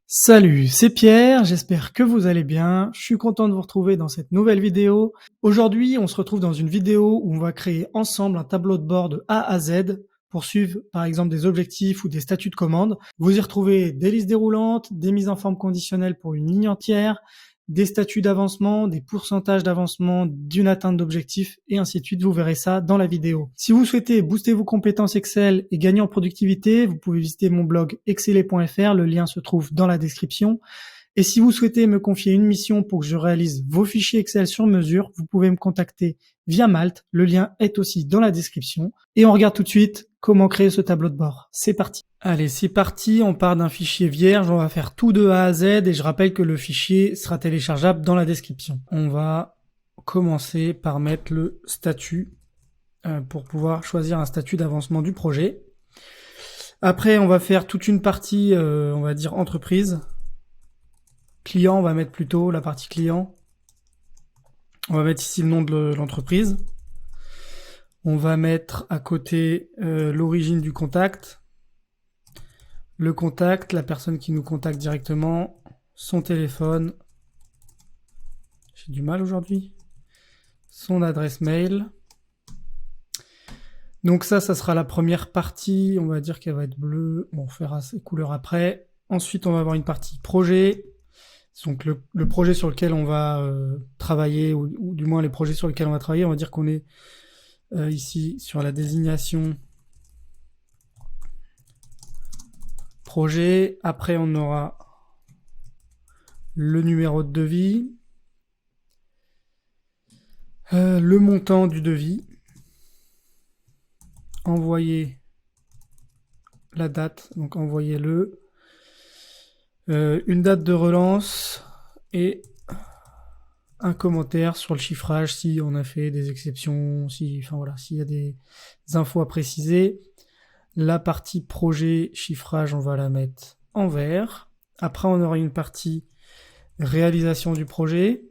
Salut, c'est Pierre, j'espère que vous allez bien. Je suis content de vous retrouver dans cette nouvelle vidéo. Aujourd'hui, on se retrouve dans une vidéo où on va créer ensemble un tableau de bord de A à Z pour suivre par exemple des objectifs ou des statuts de commande. Vous y retrouvez des listes déroulantes, des mises en forme conditionnelles pour une ligne entière, des statuts d'avancement, des pourcentages d'avancement d'une atteinte d'objectif et ainsi de suite. Vous verrez ça dans la vidéo. Si vous souhaitez booster vos compétences Excel et gagner en productivité, vous pouvez visiter mon blog exceler.fr, le lien se trouve dans la description. Et si vous souhaitez me confier une mission pour que je réalise vos fichiers Excel sur mesure, vous pouvez me contacter via Malte, le lien est aussi dans la description. Et on regarde tout de suite comment créer ce tableau de bord. C'est parti. Allez, c'est parti, on part d'un fichier vierge, on va faire tout de A à Z et je rappelle que le fichier sera téléchargeable dans la description. On va commencer par mettre le statut pour pouvoir choisir un statut d'avancement du projet. Après, on va faire toute une partie, on va dire entreprise. Client, on va mettre plutôt la partie client. On va mettre ici le nom de l'entreprise. On va mettre à côté l'origine du contact. Le contact, la personne qui nous contacte directement, son téléphone. J'ai du mal aujourd'hui. Son adresse mail. Donc ça sera la première partie. On va dire qu'elle va être bleue. Bon, on fera ses couleurs après. Ensuite, on va avoir une partie projet. Donc le projet sur lequel on va travailler, ou du moins les projets sur lesquels on va travailler, on va dire qu'on est ici sur la désignation projet. Après on aura le numéro de devis, le montant du devis, envoyer la date, donc envoyez-le, une date de relance et un commentaire sur le chiffrage si on a fait des exceptions, s'il y a des infos à préciser. La partie projet chiffrage, on va la mettre en vert. Après, on aura une partie réalisation du projet.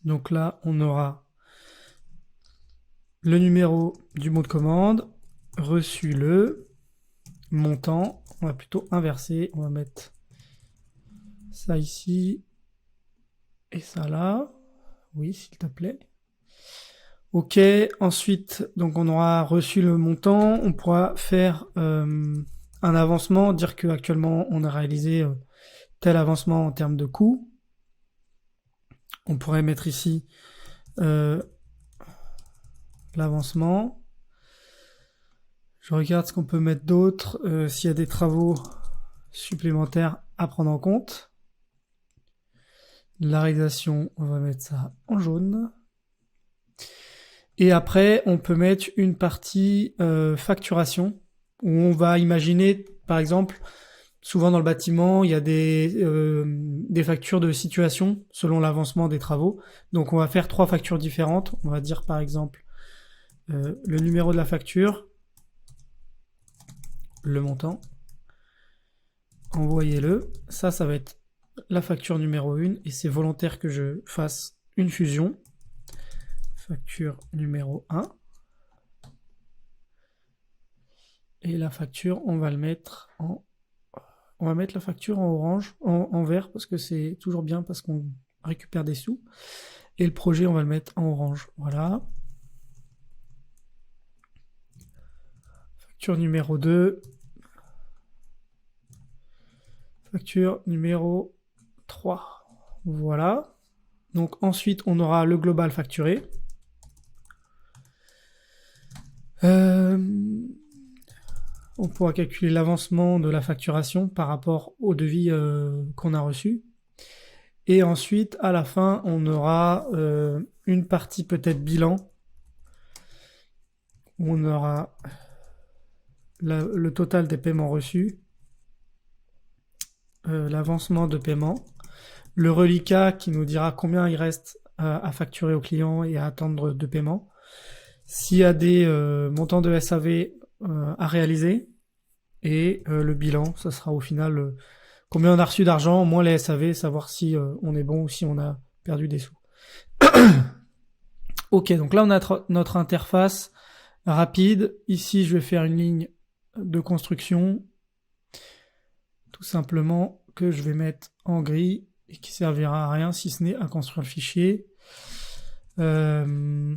Donc là, on aura le numéro du mot de commande, reçu le montant. On va plutôt inverser. On va mettre ça ici et ça là. Oui, s'il te plaît. Ok, ensuite, donc on aura reçu le montant, on pourra faire un avancement, dire qu'actuellement on a réalisé tel avancement en termes de coût. On pourrait mettre ici l'avancement. Je regarde ce qu'on peut mettre d'autre, s'il y a des travaux supplémentaires à prendre en compte. La réalisation, on va mettre ça en jaune. Et après, on peut mettre une partie facturation, où on va imaginer, par exemple, souvent dans le bâtiment, il y a des factures de situation selon l'avancement des travaux. Donc on va faire 3 factures différentes. On va dire par exemple le numéro de la facture, le montant, envoyez-le. Ça va être la facture numéro 1 et c'est volontaire que je fasse une fusion. Facture numéro 1. Et la facture, on va mettre la facture en orange, en vert, parce que c'est toujours bien, parce qu'on récupère des sous. Et le projet, on va le mettre en orange. Voilà. Facture numéro 2. Facture numéro 3. Voilà. Donc ensuite, on aura le global facturé. On pourra calculer l'avancement de la facturation par rapport au devis qu'on a reçu. Et ensuite, à la fin, on aura une partie peut-être bilan, où on aura le total des paiements reçus, l'avancement de paiement, le reliquat qui nous dira combien il reste à facturer au client et à attendre de paiement. S'il y a des montants de SAV à réaliser, et le bilan, ça sera au final combien on a reçu d'argent, moins les SAV, savoir si on est bon ou si on a perdu des sous. Ok, donc là on a notre interface rapide. Ici je vais faire une ligne de construction. tout simplement que je vais mettre en gris et qui servira à rien si ce n'est à construire le fichier. On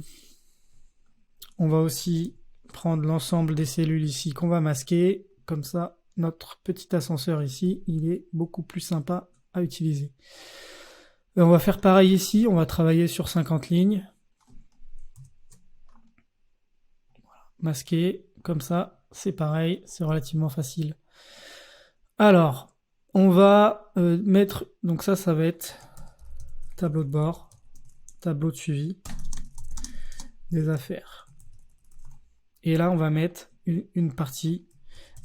va aussi prendre l'ensemble des cellules ici qu'on va masquer. Comme ça, notre petit ascenseur ici, il est beaucoup plus sympa à utiliser. On va faire pareil ici, on va travailler sur 50 lignes. Masquer, comme ça, c'est pareil, c'est relativement facile. Alors, on va mettre, donc ça va être tableau de bord, tableau de suivi des affaires. Et là, on va mettre une partie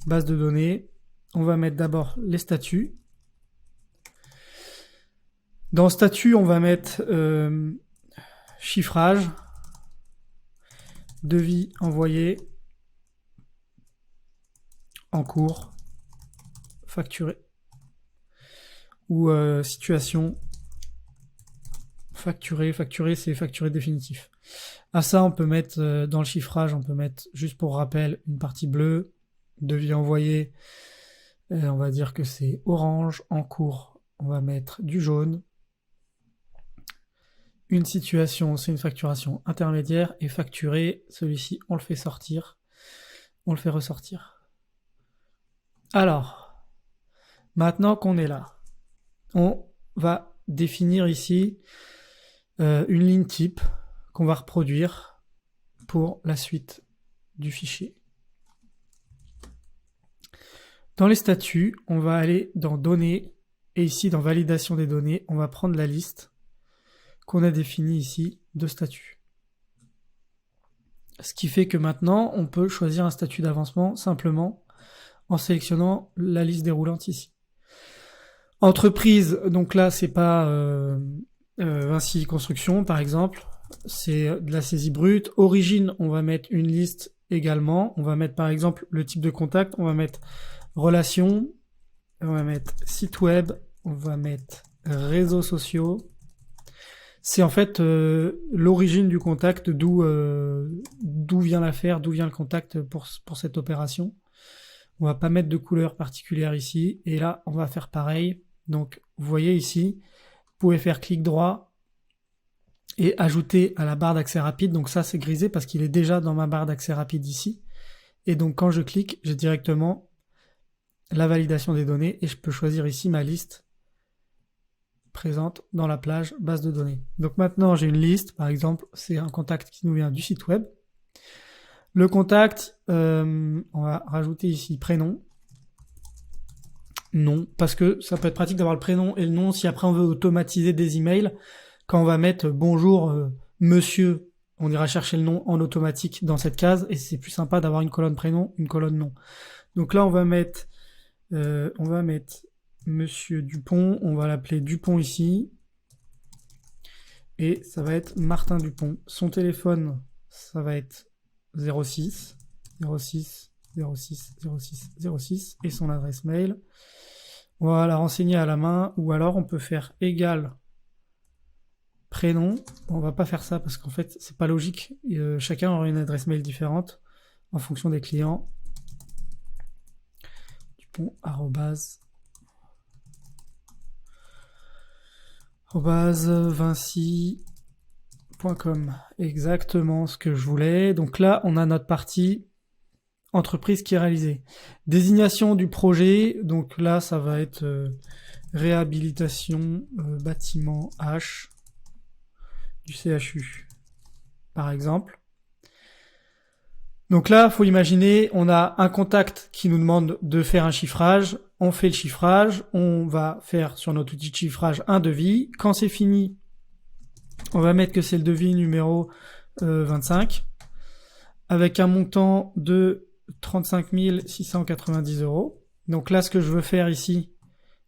base de données. On va mettre d'abord les statuts. Dans statut, on va mettre chiffrage, devis envoyé, en cours, facturé, ou situation, facturé c'est facturé définitif. À ça, on peut mettre dans le chiffrage, on peut mettre juste pour rappel une partie bleue, devis envoyé, on va dire que c'est orange, en cours, on va mettre du jaune. Une situation, c'est une facturation intermédiaire, et facturé, celui-ci, on le fait sortir, on le fait ressortir. Alors, maintenant qu'on est là, on va définir ici une ligne type qu'on va reproduire pour la suite du fichier. Dans les statuts, on va aller dans données, et ici dans validation des données, on va prendre la liste qu'on a définie ici de statuts. Ce qui fait que maintenant, on peut choisir un statut d'avancement simplement en sélectionnant la liste déroulante ici. Entreprise, donc là, c'est pas Vinci Construction, par exemple, c'est de la saisie brute. Origine, on va mettre une liste également. On va mettre, par exemple, le type de contact. On va mettre relations. On va mettre site web. On va mettre réseaux sociaux. C'est en fait l'origine du contact, d'où vient l'affaire, d'où vient le contact pour cette opération. On va pas mettre de couleur particulière ici. Et là, on va faire pareil. Donc, vous voyez ici, vous pouvez faire clic droit et ajouter à la barre d'accès rapide. Donc ça, c'est grisé parce qu'il est déjà dans ma barre d'accès rapide ici. Et donc, quand je clique, j'ai directement la validation des données et je peux choisir ici ma liste présente dans la plage base de données. Donc maintenant, j'ai une liste. Par exemple, c'est un contact qui nous vient du site web. Le contact, on va rajouter ici prénom. Non, parce que ça peut être pratique d'avoir le prénom et le nom si après on veut automatiser des emails. Quand on va mettre bonjour monsieur, on ira chercher le nom en automatique dans cette case et c'est plus sympa d'avoir une colonne prénom, une colonne nom. Donc là on va mettre monsieur Dupont, on va l'appeler Dupont ici et ça va être Martin Dupont. Son téléphone, ça va être 06 06 06 06 06 et son adresse mail. On va la renseigner à la main ou alors on peut faire égal prénom. On va pas faire ça parce qu'en fait c'est pas logique. Chacun aura une adresse mail différente en fonction des clients. Dupont @vinci.com. Exactement ce que je voulais. Donc là on a notre partie entreprise qui est réalisée. Désignation du projet, donc là ça va être réhabilitation bâtiment H du CHU par exemple. Donc là, faut imaginer, on a un contact qui nous demande de faire un chiffrage, on fait le chiffrage, on va faire sur notre outil de chiffrage un devis. Quand c'est fini, on va mettre que c'est le devis numéro 25 avec un montant de 35 690 €. Donc là, ce que je veux faire ici,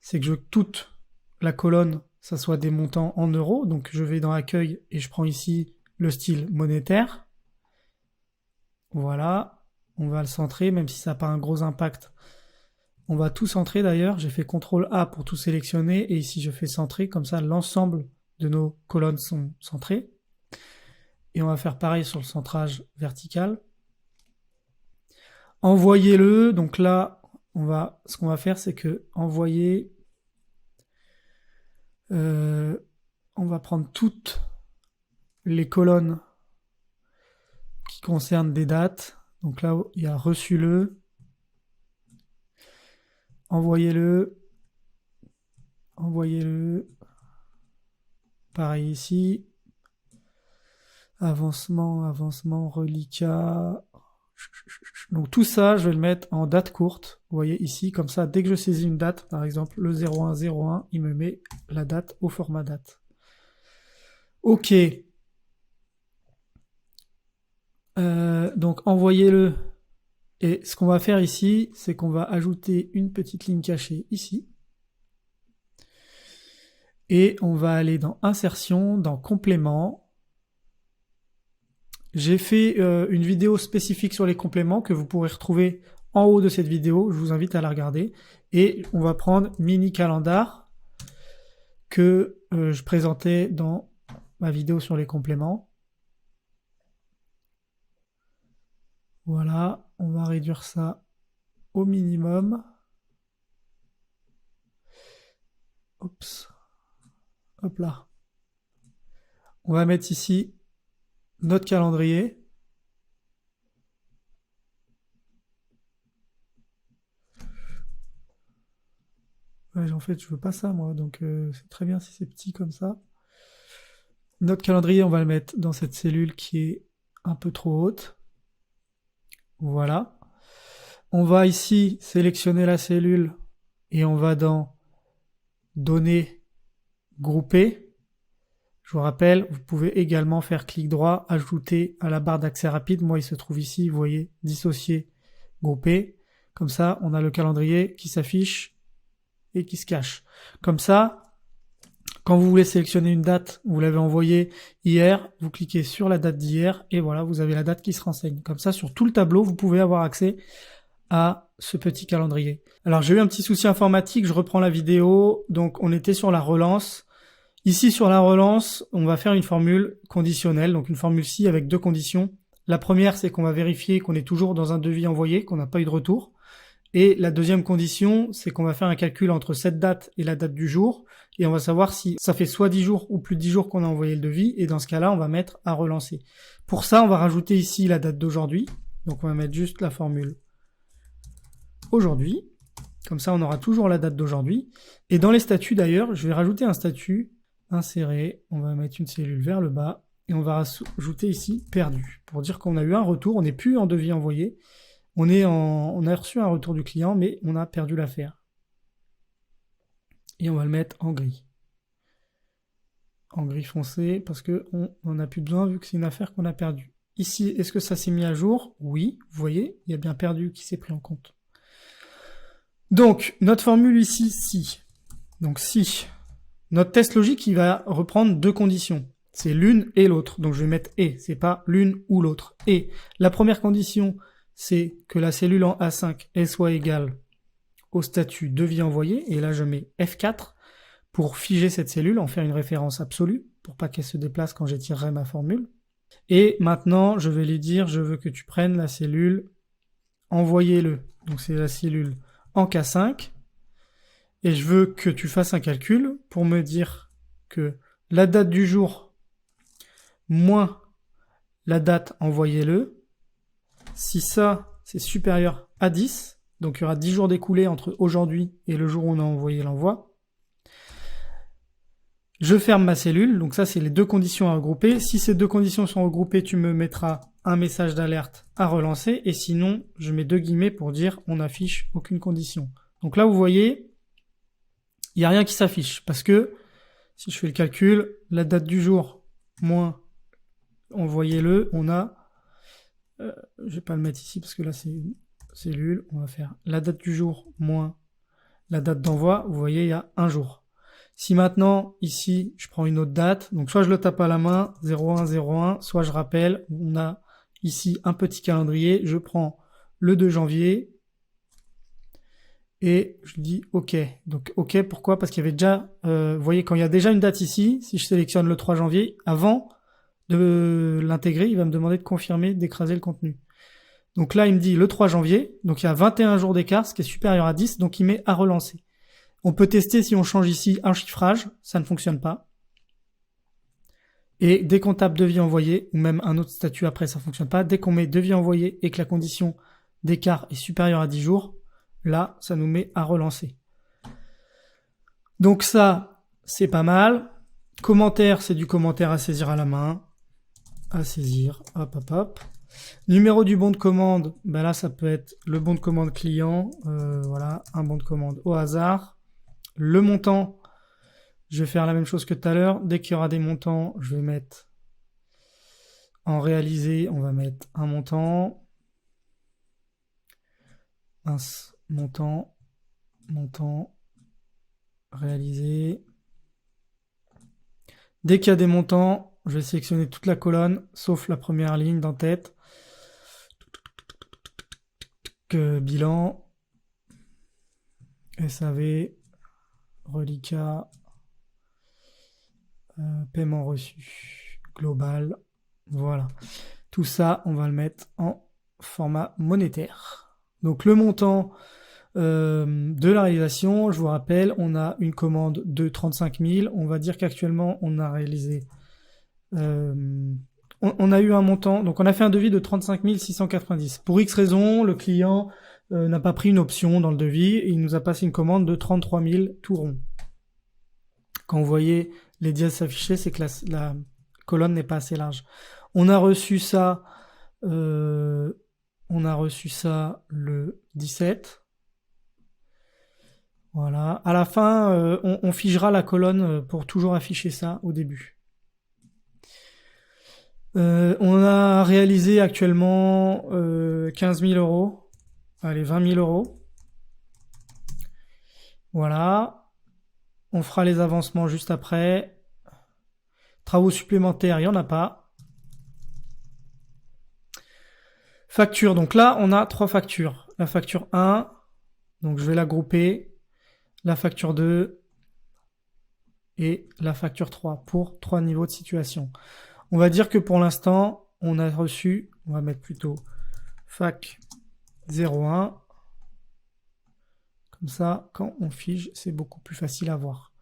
c'est que je veux que toute la colonne, ça soit des montants en euros. Donc je vais dans accueil et je prends ici le style monétaire. Voilà, on va le centrer, même si ça n'a pas un gros impact. On va tout centrer d'ailleurs. J'ai fait CTRL A pour tout sélectionner et ici je fais centrer, comme ça l'ensemble de nos colonnes sont centrées. Et on va faire pareil sur le centrage vertical. Envoyez-le, donc là, ce qu'on va faire, c'est que envoyer, on va prendre toutes les colonnes qui concernent des dates. Donc là, il y a reçu-le, envoyez-le, pareil ici, avancement, reliquat. Donc tout ça, je vais le mettre en date courte. Vous voyez ici, comme ça, dès que je saisis une date, par exemple le 0101, il me met la date au format date. Ok. Donc envoyez-le. Et ce qu'on va faire ici, c'est qu'on va ajouter une petite ligne cachée ici. Et on va aller dans insertion, dans complément. J'ai fait une vidéo spécifique sur les compléments que vous pourrez retrouver en haut de cette vidéo. Je vous invite à la regarder. Et on va prendre mini calendar que je présentais dans ma vidéo sur les compléments. Voilà, on va réduire ça au minimum. Oups. Hop là. On va mettre ici notre calendrier. Ouais, en fait, je veux pas ça, moi, donc c'est très bien si c'est petit comme ça. Notre calendrier, on va le mettre dans cette cellule qui est un peu trop haute. Voilà. On va ici sélectionner la cellule et on va dans Données, Grouper. Je vous rappelle, vous pouvez également faire clic droit, ajouter à la barre d'accès rapide. Moi, il se trouve ici, vous voyez, dissocier, grouper. Comme ça, on a le calendrier qui s'affiche et qui se cache. Comme ça, quand vous voulez sélectionner une date, vous l'avez envoyée hier, vous cliquez sur la date d'hier et voilà, vous avez la date qui se renseigne. Comme ça, sur tout le tableau, vous pouvez avoir accès à ce petit calendrier. Alors, j'ai eu un petit souci informatique, je reprends la vidéo. Donc, on était sur la relance. Ici, sur la relance, on va faire une formule conditionnelle, donc une formule si avec deux conditions. La première, c'est qu'on va vérifier qu'on est toujours dans un devis envoyé, qu'on n'a pas eu de retour. Et la deuxième condition, c'est qu'on va faire un calcul entre cette date et la date du jour, et on va savoir si ça fait soit 10 jours ou plus de 10 jours qu'on a envoyé le devis, et dans ce cas-là, on va mettre à relancer. Pour ça, on va rajouter ici la date d'aujourd'hui, donc on va mettre juste la formule aujourd'hui, comme ça on aura toujours la date d'aujourd'hui. Et dans les statuts d'ailleurs, je vais rajouter un statut, insérer, on va mettre une cellule vers le bas, et on va rajouter ici perdu, pour dire qu'on a eu un retour, on n'est plus en devis envoyé, on a reçu un retour du client, mais on a perdu l'affaire. Et on va le mettre en gris. En gris foncé, parce qu'on n'en a plus besoin vu que c'est une affaire qu'on a perdue. Ici, est-ce que ça s'est mis à jour? Oui, vous voyez, il y a bien perdu qui s'est pris en compte. Donc, notre formule ici, si. Donc, si. Notre test logique, il va reprendre deux conditions. C'est l'une et l'autre. Donc, je vais mettre et. C'est pas l'une ou l'autre. Et la première condition, c'est que la cellule en A5, elle soit égale au statut devis envoyé. Et là, je mets F4 pour figer cette cellule, en faire une référence absolue, pour pas qu'elle se déplace quand j'étirerai ma formule. Et maintenant, je vais lui dire, je veux que tu prennes la cellule, envoyez-le. Donc, c'est la cellule en K5. Et je veux que tu fasses un calcul pour me dire que la date du jour moins la date envoyez-le, si ça c'est supérieur à 10, donc il y aura 10 jours d'écoulés entre aujourd'hui et le jour où on a envoyé l'envoi, je ferme ma cellule, donc ça c'est les deux conditions à regrouper. Si ces deux conditions sont regroupées, tu me mettras un message d'alerte à relancer, et sinon je mets deux guillemets pour dire on n'affiche aucune condition. Donc là vous voyez, il n'y a rien qui s'affiche, parce que si je fais le calcul, la date du jour moins envoyez-le, on a, je vais pas le mettre ici parce que là c'est une cellule, on va faire la date du jour moins la date d'envoi, vous voyez il y a un jour. Si maintenant ici je prends une autre date, donc soit je le tape à la main 0101, soit je rappelle, on a ici un petit calendrier, je prends le 2 janvier et je dis OK. Donc OK, pourquoi? Parce qu'il y avait déjà, vous voyez, quand il y a déjà une date ici, si je sélectionne le 3 janvier, avant de l'intégrer, il va me demander de confirmer, d'écraser le contenu. Donc là, il me dit le 3 janvier, donc il y a 21 jours d'écart, ce qui est supérieur à 10, donc il met à relancer. On peut tester si on change ici un chiffrage, ça ne fonctionne pas. Et dès qu'on tape devis envoyé, ou même un autre statut après, ça ne fonctionne pas. Dès qu'on met devis envoyé et que la condition d'écart est supérieure à 10 jours, là, ça nous met à relancer. Donc ça, c'est pas mal. Commentaire, c'est du commentaire à saisir à la main. À saisir, hop, hop, hop. Numéro du bon de commande, ben là, ça peut être le bon de commande client. Voilà, un bon de commande au hasard. Le montant, je vais faire la même chose que tout à l'heure. Dès qu'il y aura des montants, je vais mettre en réalisé, on va mettre un montant. Montant, réalisé. Dès qu'il y a des montants, je vais sélectionner toute la colonne, sauf la première ligne d'en-tête. Bilan, SAV, reliquat, paiement reçu, global. Voilà. Tout ça, on va le mettre en format monétaire. Donc le montant de la réalisation, je vous rappelle, on a une commande de 35 000. On va dire qu'actuellement, on a réalisé... on a eu un montant, donc on a fait un devis de 35 690. Pour X raison, le client n'a pas pris une option dans le devis et il nous a passé une commande de 33 000 tout rond. Quand vous voyez les dièses s'afficher, c'est que la colonne n'est pas assez large. On a reçu ça le 17. Voilà. À la fin, on figera la colonne pour toujours afficher ça au début. On a réalisé actuellement 15 000 euros. Allez, 20 000 euros. Voilà. On fera les avancements juste après. Travaux supplémentaires, il n'y en a pas. Facture. Donc là, on a 3 factures. La facture 1, donc je vais la grouper. La facture 2 et la facture 3 pour 3 niveaux de situation. On va dire que pour l'instant, on a reçu, on va mettre plutôt fac 01. Comme ça, quand on fige, c'est beaucoup plus facile à voir.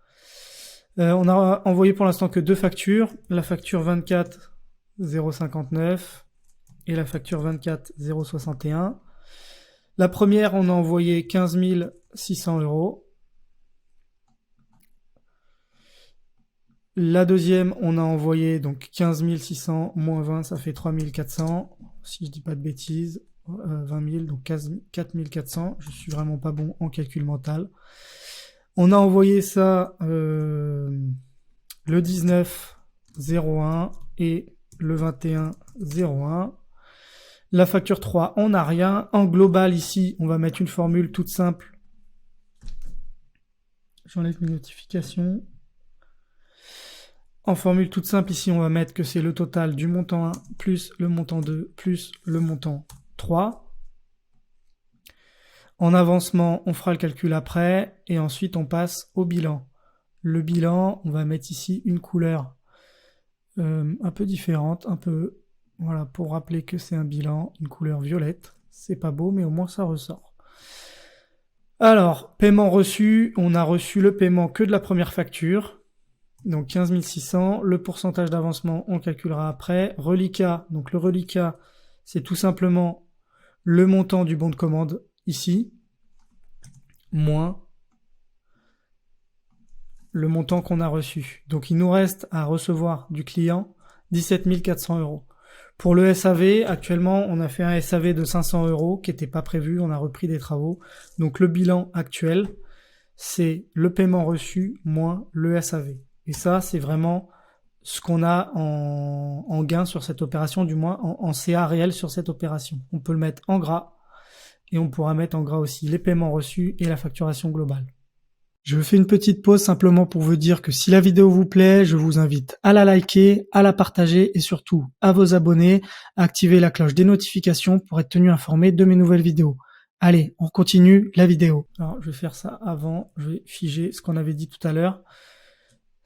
On a envoyé pour l'instant que 2 factures. La facture 24 059 et la facture 24 061. La première, on a envoyé 15 600 euros. La deuxième, on a envoyé donc 15 600 moins 20, ça fait 3 400. Si je dis pas de bêtises, 20 000, donc 4 400. Je suis vraiment pas bon en calcul mental. On a envoyé ça le 19 01 et le 21 01. La facture 3, on n'a rien. En global, ici, on va mettre une formule toute simple. J'enlève mes notifications. En formule toute simple, ici, on va mettre que c'est le total du montant 1 plus le montant 2 plus le montant 3. En avancement, on fera le calcul après et ensuite on passe au bilan. Le bilan, on va mettre ici une couleur un peu différente, voilà, pour rappeler que c'est un bilan, une couleur violette. C'est pas beau, mais au moins ça ressort. Alors, paiement reçu, on a reçu le paiement que de la première facture. Donc 15 600, le pourcentage d'avancement, on calculera après. Reliquat, donc le reliquat, c'est tout simplement le montant du bon de commande ici, moins le montant qu'on a reçu. Donc il nous reste à recevoir du client 17 400 euros. Pour le SAV, actuellement, on a fait un SAV de 500 euros qui n'était pas prévu, on a repris des travaux. Donc le bilan actuel, c'est le paiement reçu moins le SAV. Et ça, c'est vraiment ce qu'on a en gain sur cette opération, du moins en CA réel sur cette opération. On peut le mettre en gras et on pourra mettre en gras aussi les paiements reçus et la facturation globale. Je fais une petite pause simplement pour vous dire que si la vidéo vous plaît, je vous invite à la liker, à la partager et surtout à vous abonner, à activer la cloche des notifications pour être tenu informé de mes nouvelles vidéos. Allez, on continue la vidéo. Alors, je vais faire ça avant, je vais figer ce qu'on avait dit tout à l'heure.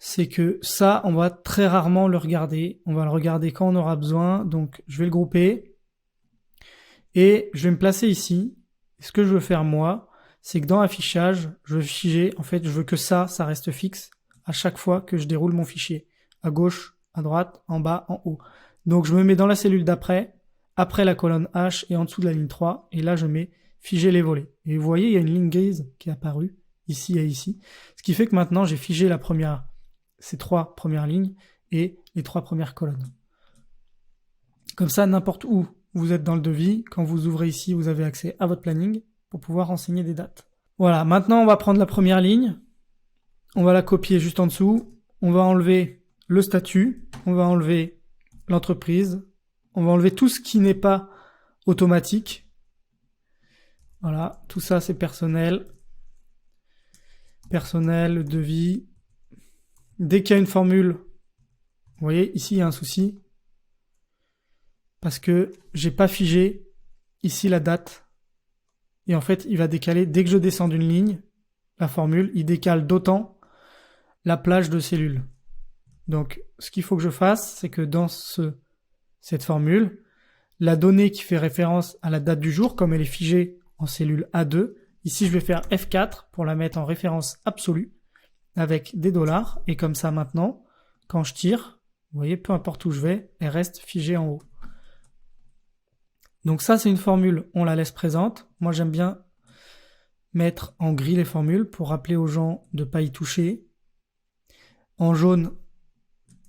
C'est que ça, on va très rarement le regarder. On va le regarder quand on aura besoin. Donc, je vais le grouper. Et je vais me placer ici. Et ce que je veux faire moi, c'est que dans affichage, je veux figer, en fait, je veux que ça reste fixe à chaque fois que je déroule mon fichier. À gauche, à droite, en bas, en haut. Donc je me mets dans la cellule d'après, après la colonne H et en dessous de la ligne 3, et là je mets figer les volets. Et vous voyez, il y a une ligne grise qui est apparue, ici et ici. Ce qui fait que maintenant j'ai figé ces 3 premières lignes et les 3 premières colonnes. Comme ça, n'importe où vous êtes dans le devis, quand vous ouvrez ici, vous avez accès à votre planning pour pouvoir renseigner des dates. Voilà, maintenant on va prendre la première ligne, on va la copier juste en dessous, on va enlever le statut, on va enlever l'entreprise, on va enlever tout ce qui n'est pas automatique. Voilà, tout ça c'est personnel, devis. Dès qu'il y a une formule, vous voyez, ici il y a un souci, parce que j'ai pas figé ici la date. Et en fait, il va décaler, dès que je descends d'une ligne, la formule, il décale d'autant la plage de cellules. Donc, ce qu'il faut que je fasse, c'est que dans cette formule, la donnée qui fait référence à la date du jour, comme elle est figée en cellule A2, ici je vais faire F4 pour la mettre en référence absolue, avec des $, et comme ça maintenant, quand je tire, vous voyez, peu importe où je vais, elle reste figée en haut. Donc ça, c'est une formule, on la laisse présente. Moi, j'aime bien mettre en gris les formules pour rappeler aux gens de ne pas y toucher. En jaune,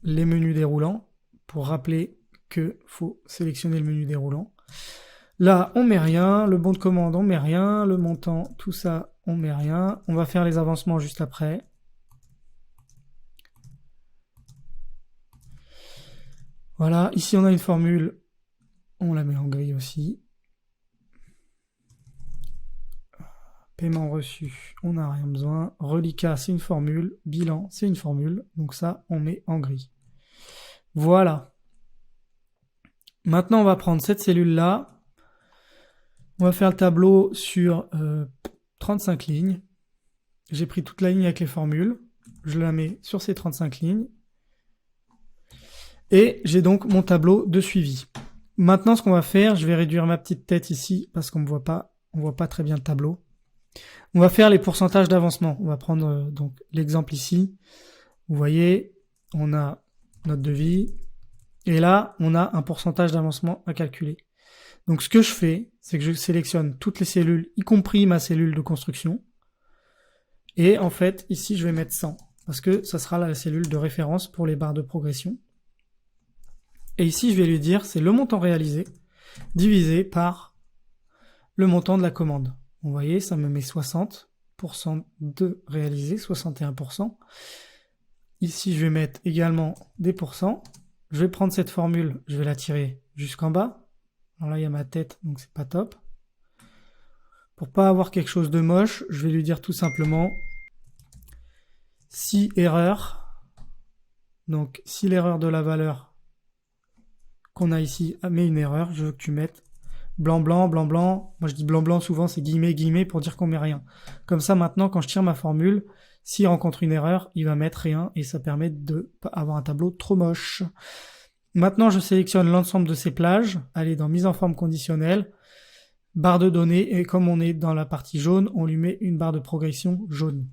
les menus déroulants pour rappeler qu'il faut sélectionner le menu déroulant. Là, on met rien. Le bon de commande, on met rien. Le montant, tout ça, on met rien. On va faire les avancements juste après. Voilà, ici on a une formule. On la met en gris aussi. Paiement reçu, on n'a rien besoin. Reliquat, c'est une formule. Bilan, c'est une formule. Donc ça, on met en gris. Voilà. Maintenant, on va prendre cette cellule-là. On va faire le tableau sur 35 lignes. J'ai pris toute la ligne avec les formules. Je la mets sur ces 35 lignes. Et j'ai donc mon tableau de suivi. Maintenant, ce qu'on va faire, je vais réduire ma petite tête ici parce qu'on ne voit pas très bien le tableau. On va faire les pourcentages d'avancement. On va prendre donc l'exemple ici. Vous voyez, on a notre devis. Et là, on a un pourcentage d'avancement à calculer. Donc ce que je fais, c'est que je sélectionne toutes les cellules, y compris ma cellule de construction. Et en fait, ici, je vais mettre 100. Parce que ça sera la cellule de référence pour les barres de progression. Et ici, je vais lui dire, c'est le montant réalisé divisé par le montant de la commande. Vous voyez, ça me met 60% de réalisé, 61%. Ici, je vais mettre également des pourcents. Je vais prendre cette formule, je vais la tirer jusqu'en bas. Alors là, il y a ma tête, donc c'est pas top. Pour pas avoir quelque chose de moche, je vais lui dire tout simplement si erreur. Donc, si l'erreur de la valeur qu'on a ici met une erreur, je veux que tu mettes blanc, blanc, blanc, blanc. Moi, je dis blanc, blanc, souvent, c'est guillemets, guillemets pour dire qu'on met rien. Comme ça, maintenant, quand je tire ma formule, s'il rencontre une erreur, il va mettre rien et ça permet de pas avoir un tableau trop moche. Maintenant, je sélectionne l'ensemble de ces plages. Allez, dans mise en forme conditionnelle, barre de données, et comme on est dans la partie jaune, on lui met une barre de progression jaune.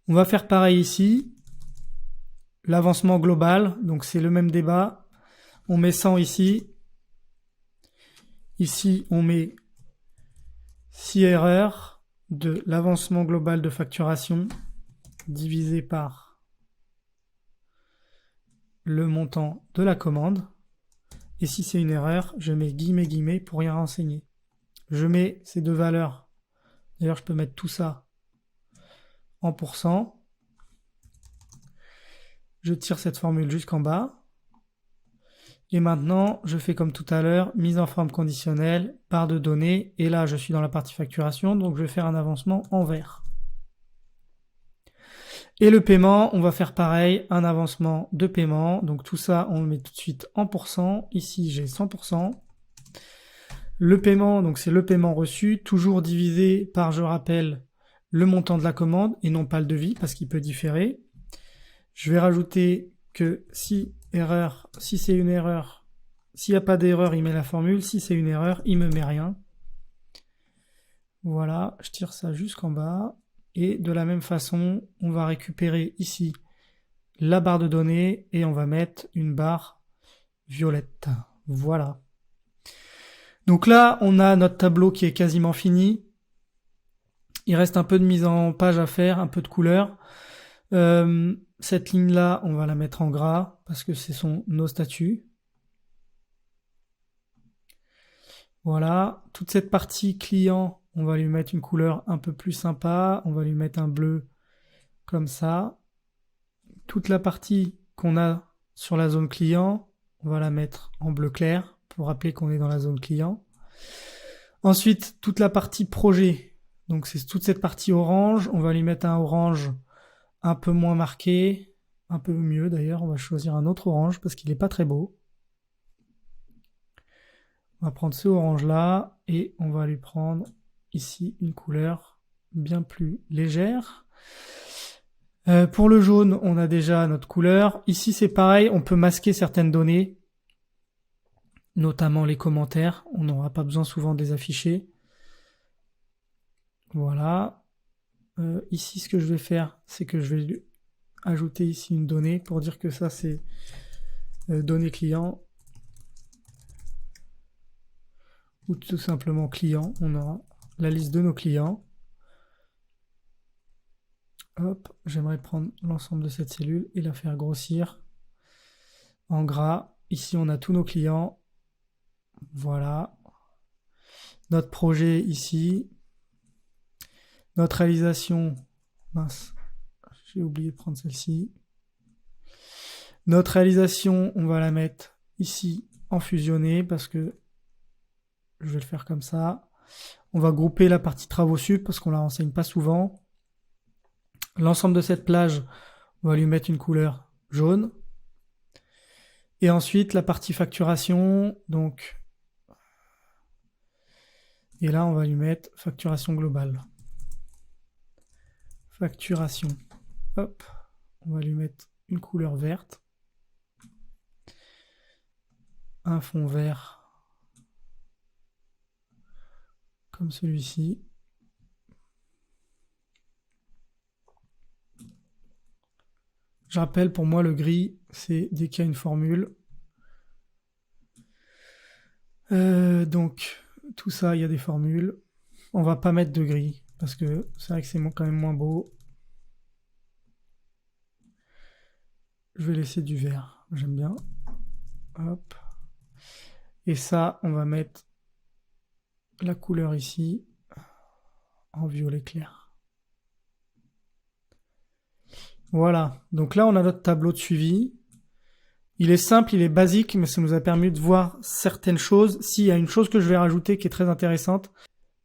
On va faire pareil ici. L'avancement global, donc c'est le même débat. On met 100 ici. Ici, on met 6 erreurs de l'avancement global de facturation divisé par le montant de la commande. Et si c'est une erreur, je mets guillemets, guillemets pour rien renseigner. Je mets ces deux valeurs. D'ailleurs, je peux mettre tout ça en pourcent. Je tire cette formule jusqu'en bas. Et maintenant, je fais comme tout à l'heure, mise en forme conditionnelle, barre de données. Et là, je suis dans la partie facturation, donc je vais faire un avancement en vert. Et le paiement, on va faire pareil, un avancement de paiement. Donc tout ça, on le met tout de suite en pourcent. Ici, j'ai 100%. Le paiement, donc c'est le paiement reçu, toujours divisé par, je rappelle, le montant de la commande et non pas le devis, parce qu'il peut différer. Je vais rajouter que si c'est une erreur, S'il n'y a pas d'erreur, il met la formule. Si c'est une erreur, il me met rien. Voilà, je tire ça jusqu'en bas. Et de la même façon, on va récupérer ici la barre de données et on va mettre une barre violette. Voilà. Donc là, on a notre tableau qui est quasiment fini. Il reste un peu de mise en page à faire, un peu de couleur. Cette ligne-là, on va la mettre en gras parce que ce sont nos statuts. Voilà. Toute cette partie client, on va lui mettre une couleur un peu plus sympa. On va lui mettre un bleu comme ça. Toute la partie qu'on a sur la zone client, on va la mettre en bleu clair pour rappeler qu'on est dans la zone client. Ensuite, toute la partie projet, donc c'est toute cette partie orange, on va lui mettre un orange un peu moins marqué, un peu mieux d'ailleurs, on va choisir un autre orange parce qu'il n'est pas très beau. On va prendre ce orange là et on va lui prendre ici une couleur bien plus légère. Pour le jaune, on a déjà notre couleur. Ici, c'est pareil, on peut masquer certaines données, notamment les commentaires. On n'aura pas besoin souvent de les afficher. Voilà. Ici, ce que je vais faire, c'est que je vais ajouter ici une donnée pour dire que ça, c'est données client. Ou tout simplement client. On aura la liste de nos clients. Hop, j'aimerais prendre l'ensemble de cette cellule et la faire grossir en gras. Ici, on a tous nos clients. Voilà. Notre projet ici. Notre réalisation. Mince, j'ai oublié de prendre celle-ci. Notre réalisation, on va la mettre ici en fusionné parce que je vais le faire comme ça. On va grouper la partie travaux sup parce qu'on la renseigne pas souvent. L'ensemble de cette plage, on va lui mettre une couleur jaune. Et ensuite, la partie facturation, donc. Et là, on va lui mettre facturation globale. Facturation. Hop. On va lui mettre une couleur verte. Un fond vert. Comme celui-ci. Je rappelle, pour moi, le gris, c'est dès qu'il y a une formule. Donc, tout ça, il y a des formules. On va pas mettre de gris, parce que c'est vrai que c'est quand même moins beau. Je vais laisser du vert, j'aime bien. Hop. Et ça, on va mettre la couleur ici, en violet clair. Voilà, donc là, on a notre tableau de suivi. Il est simple, il est basique, mais ça nous a permis de voir certaines choses. S'il y a une chose que je vais rajouter qui est très intéressante.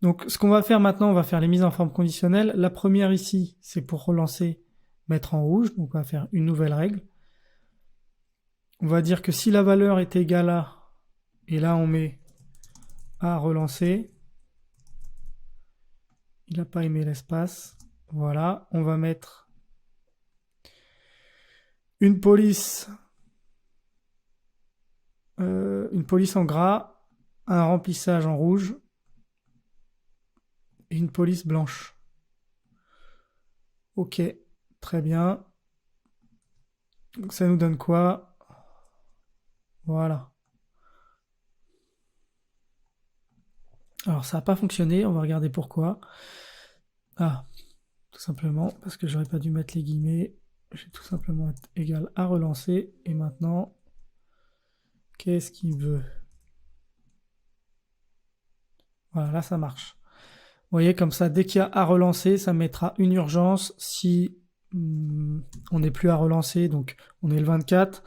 Donc, ce qu'on va faire maintenant, on va faire les mises en forme conditionnelle. La première ici, c'est pour relancer, mettre en rouge. Donc, on va faire une nouvelle règle. On va dire que si la valeur est égale à, et là, on met à relancer. Il n'a pas aimé l'espace. Voilà, on va mettre une police en gras, un remplissage en rouge et une police blanche. Ok, très bien. Donc ça nous donne quoi? Voilà. Alors ça n'a pas fonctionné, on va regarder pourquoi. Ah, tout simplement parce que j'aurais pas dû mettre les guillemets. Je vais tout simplement être égal à relancer. Et maintenant, qu'est-ce qu'il veut? Voilà, là ça marche. Vous voyez, comme ça, dès qu'il y a à relancer, ça mettra une urgence. Si on n'est plus à relancer, donc on est le 24,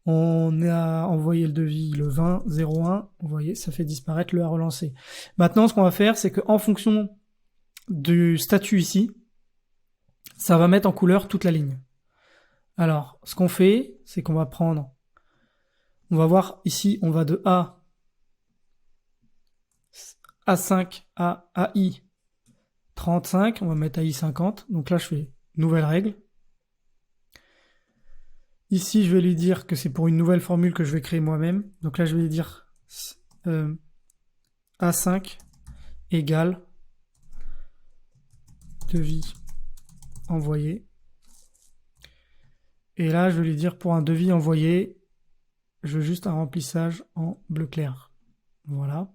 on a envoyé le devis le 20-01, vous voyez, ça fait disparaître le à relancer. Maintenant, ce qu'on va faire, c'est qu'en fonction du statut ici, ça va mettre en couleur toute la ligne. Alors, ce qu'on fait, c'est qu'on va prendre, on va voir ici, on va de A5 à AI 35, on va mettre AI 50, donc là je fais nouvelle règle. Ici, je vais lui dire que c'est pour une nouvelle formule que je vais créer moi-même. Donc là, je vais lui dire A5 égale devis envoyé. Et là, je vais lui dire pour un devis envoyé, je veux juste un remplissage en bleu clair. Voilà.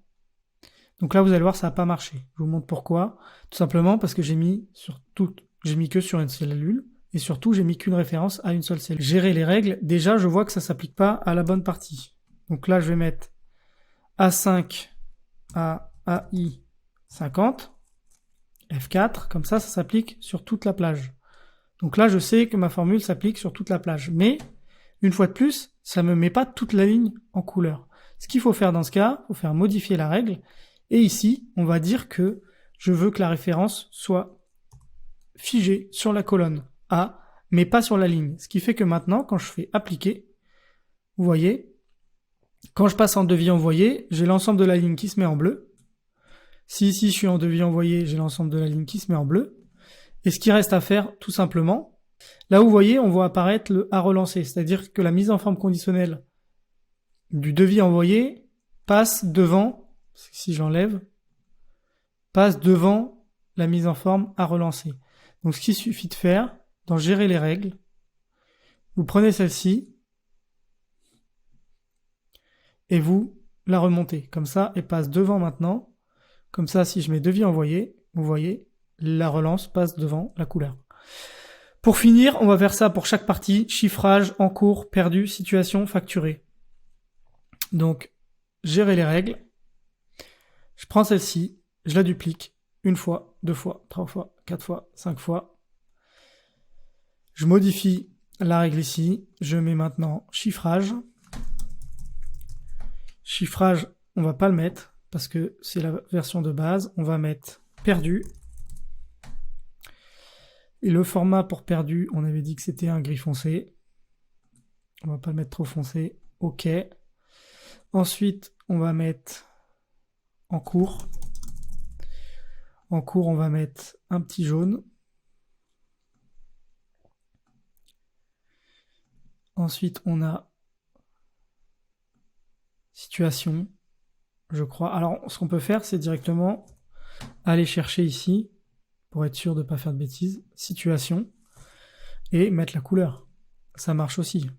Donc là, vous allez voir, ça n'a pas marché. Je vous montre pourquoi. Tout simplement parce que j'ai mis que sur une cellule. Et surtout, j'ai mis qu'une référence à une seule cellule. Gérer les règles, déjà, je vois que ça s'applique pas à la bonne partie. Donc là, je vais mettre A5 à AI 50, F4, comme ça s'applique sur toute la plage. Donc là, je sais que ma formule s'applique sur toute la plage. Mais, une fois de plus, ça ne me met pas toute la ligne en couleur. Ce qu'il faut faire dans ce cas, il faut faire modifier la règle. Et ici, on va dire que je veux que la référence soit figée sur la colonne A, mais pas sur la ligne. Ce qui fait que maintenant, quand je fais appliquer, vous voyez, quand je passe en devis envoyé, j'ai l'ensemble de la ligne qui se met en bleu. Si ici je suis en devis envoyé, j'ai l'ensemble de la ligne qui se met en bleu. Et ce qui reste à faire, tout simplement, là où vous voyez, on voit apparaître le à relancer, c'est-à-dire que la mise en forme conditionnelle du devis envoyé passe devant, si j'enlève, passe devant la mise en forme à relancer. Donc ce qu'il suffit de faire, dans gérer les règles, vous prenez celle-ci et vous la remontez. Comme ça, elle passe devant maintenant. Comme ça, si je mets devis envoyé, vous voyez, la relance passe devant la couleur. Pour finir, on va faire ça pour chaque partie. Chiffrage, en cours, perdu, situation, facturé. Donc, gérer les règles. Je prends celle-ci, je la duplique une fois, deux fois, trois fois, quatre fois, cinq fois. Je modifie la règle ici. Je mets maintenant chiffrage. Chiffrage, on va pas le mettre parce que c'est la version de base. On va mettre perdu. Et le format pour perdu, on avait dit que c'était un gris foncé. On va pas le mettre trop foncé. OK. Ensuite, on va mettre en cours. En cours, on va mettre un petit jaune. Ensuite, on a situation, je crois. Alors, ce qu'on peut faire, c'est directement aller chercher ici, pour être sûr de ne pas faire de bêtises, situation, et mettre la couleur. Ça marche aussi.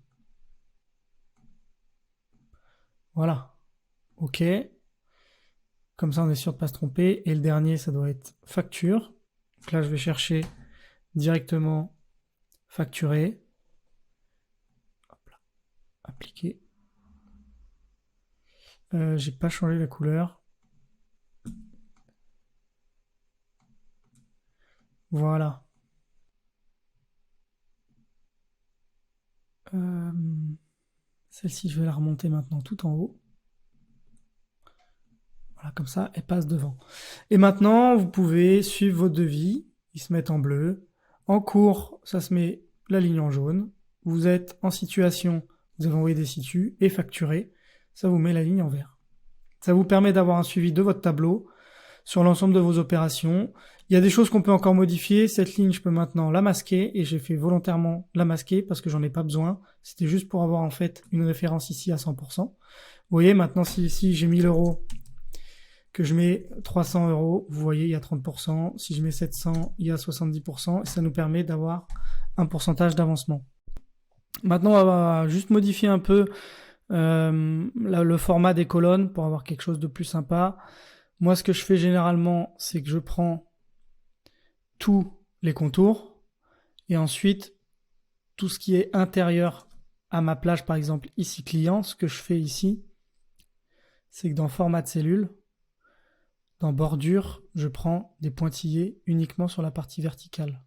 Voilà. OK. Comme ça, on est sûr de ne pas se tromper. Et le dernier, ça doit être facture. Donc là, je vais chercher directement facturer. Hop là. Appliquer. J'ai pas changé la couleur. Voilà. Celle-ci, je vais la remonter maintenant tout en haut. Voilà, comme ça, elle passe devant. Et maintenant, vous pouvez suivre vos devis. Ils se mettent en bleu. En cours, ça se met la ligne en jaune. Vous êtes en situation, vous avez envoyé des situs et facturé. Ça vous met la ligne en vert. Ça vous permet d'avoir un suivi de votre tableau sur l'ensemble de vos opérations. Il y a des choses qu'on peut encore modifier. Cette ligne, je peux maintenant la masquer et j'ai fait volontairement la masquer parce que j'en ai pas besoin. C'était juste pour avoir en fait une référence ici à 100%. Vous voyez, maintenant, si ici j'ai 1000 euros, que je mets 300 euros, vous voyez, il y a 30%. Si je mets 700, il y a 70%. Et ça nous permet d'avoir un pourcentage d'avancement. Maintenant, on va juste modifier un peu le format des colonnes pour avoir quelque chose de plus sympa. Moi, ce que je fais généralement, c'est que je prends tous les contours et ensuite tout ce qui est intérieur à ma plage, par exemple ici client, ce que je fais ici, c'est que dans format de cellule, dans bordure, je prends des pointillés uniquement sur la partie verticale.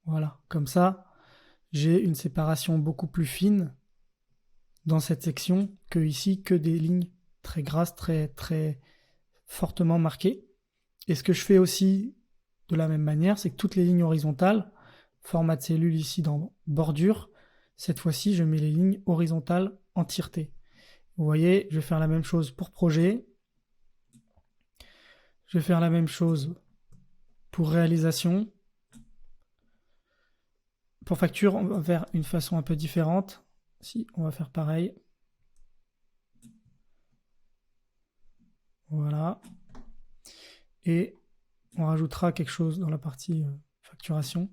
Voilà, comme ça, j'ai une séparation beaucoup plus fine dans cette section que ici, que des lignes très grasses, très, très fortement marquées. Et ce que je fais aussi de la même manière, c'est que toutes les lignes horizontales, format de cellule ici dans bordure, cette fois-ci, je mets les lignes horizontales entièreté. Vous voyez, je vais faire la même chose pour projet. Je vais faire la même chose pour réalisation. Pour facture, on va faire une façon un peu différente. Si, on va faire pareil. Voilà. Et on rajoutera quelque chose dans la partie facturation.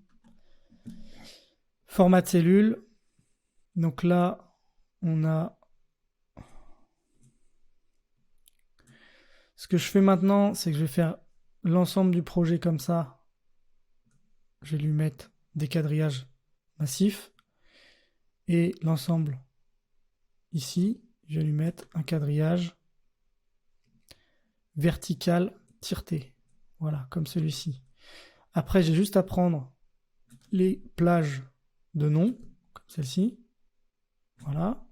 Format de cellule. Donc là, on a... Ce que je fais maintenant, c'est que je vais faire l'ensemble du projet comme ça. Je vais lui mettre des quadrillages massifs. Et l'ensemble ici, je vais lui mettre un quadrillage vertical tire-T. Voilà, comme celui-ci. Après, j'ai juste à prendre les plages de nom, comme celle-ci. Voilà.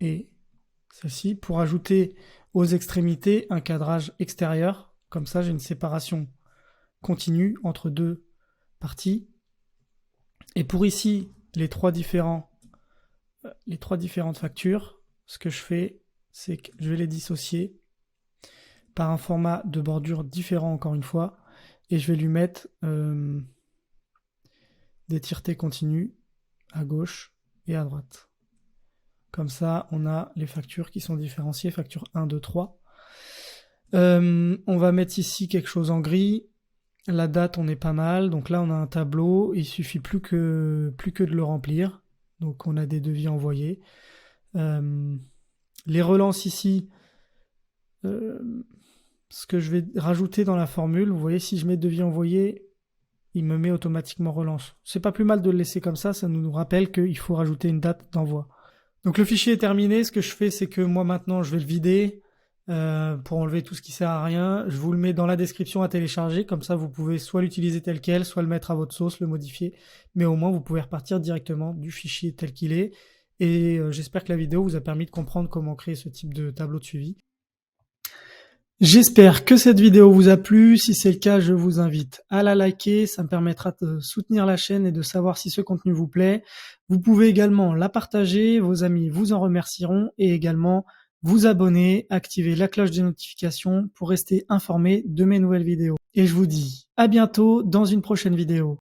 Et celle-ci, pour ajouter aux extrémités un cadrage extérieur. Comme ça, j'ai une séparation continue entre deux parties. Et pour ici, les trois différentes factures, ce que je fais, c'est que je vais les dissocier par un format de bordure différent encore une fois, et je vais lui mettre des tire-T continus à gauche et à droite. Comme ça, on a les factures qui sont différenciées, facture 1, 2, 3. On va mettre ici quelque chose en gris. La date, on est pas mal. Donc là, on a un tableau. Il suffit plus que de le remplir. Donc on a des devis envoyés. Les relances ici, ce que je vais rajouter dans la formule, vous voyez, si je mets devis envoyé, il me met automatiquement relance. C'est pas plus mal de le laisser comme ça nous rappelle qu'il faut rajouter une date d'envoi. Donc le fichier est terminé. Ce que je fais, c'est que moi maintenant, je vais le vider pour enlever tout ce qui sert à rien. Je vous le mets dans la description à télécharger. Comme ça, vous pouvez soit l'utiliser tel quel, soit le mettre à votre sauce, le modifier. Mais au moins, vous pouvez repartir directement du fichier tel qu'il est. Et j'espère que la vidéo vous a permis de comprendre comment créer ce type de tableau de suivi. J'espère que cette vidéo vous a plu. Si c'est le cas, je vous invite à la liker. Ça me permettra de soutenir la chaîne et de savoir si ce contenu vous plaît. Vous pouvez également la partager. Vos amis vous en remercieront. Et également vous abonner, activer la cloche des notifications pour rester informé de mes nouvelles vidéos. Et je vous dis à bientôt dans une prochaine vidéo.